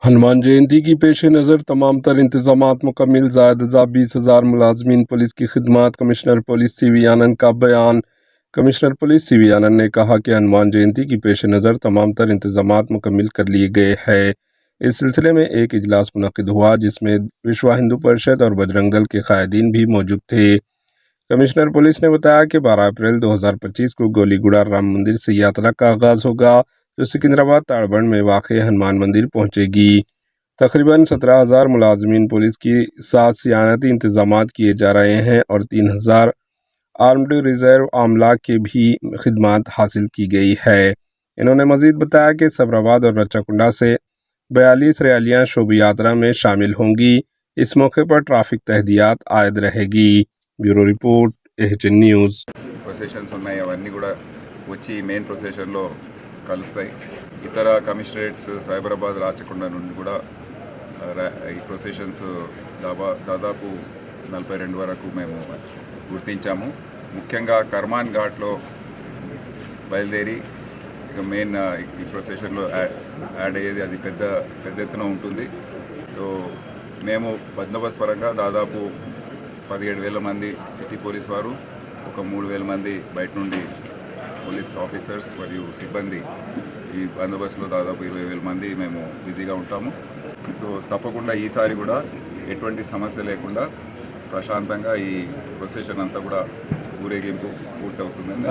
हनुमान जयंती की पेश नज़र तमाम तर इंतजामात मुकम्मिल। ज़ायद 20,000 मुलाजमीन पुलिस की खिदमत। कमिश्नर पुलिस सीवी आनंद का बयान। कमिश्नर पुलिस सीवी आनंद ने कहा कि हनुमान जयंती की पेश नज़र तमाम तर इंतजामात मुकम्मिल कर लिए गए हैं। इस सिलसिले में एक इजलास मुनक्किद हुआ जिसमें विश्व हिंदू परिषद और बजरंग दल के कायदीन भी मौजूद थे। कमिश्नर पुलिस ने बताया कि 12 अप्रैल 2025 को गोलीगुड़ा राम मंदिर से यात्रा का आगाज़ होगा जो सिकंदराबाद ताड़बंद में वाक़ हनुमान मंदिर पहुंचेगी। तकरीबन 17,000 मुलाजमीन पुलिस के साथ सियानती इंतजामात किए जा रहे हैं और 3,000 आर्म्ड रिजर्व अमला की भी खिदमत हासिल की गई है। इन्होंने मजीद बताया कि सबराबाद और रच्चाकुंडा से 42 रैलियां शोभा यात्रा में शामिल होंगी। इस मौके पर ट्रैफिक तहदियात आयद रहेगी। Bureau report HN news. Processions ఉన్నాయి, అవన్నీ కూడా వచ్చి మెయిన్ ప్రొసెషన్లో కలుస్తాయి. ఇతర కమిషనరేట్స్ సైబరాబాద్ రాచకొండ నుండి కూడా ఈ ప్రొసెషన్స్ దాదాపు 42 వరకు మేము గుర్తించాము. ముఖ్యంగా కర్మాన్ ఘాట్లో బయలుదేరి ఇక మెయిన్ ఈ ప్రొసెషన్లో యాడ్ అయ్యేది అది పెద్ద ఎత్తున ఉంటుంది. సో మేము బందోబస్తు పరంగా దాదాపు 17,000 మంది సిటీ పోలీస్ వారు, ఒక 3,000 మంది బయట నుండి పోలీస్ ఆఫీసర్స్ మరియు సిబ్బంది ఈ బందోబస్తులో దాదాపు 20,000 మంది మేము బిజీగా ఉంటాము. సో తప్పకుండా ఈసారి కూడా ఎటువంటి సమస్య లేకుండా ప్రశాంతంగా ఈ ప్రొసెషన్ అంతా కూడా ఊరేగింపు పూర్తవుతుందని.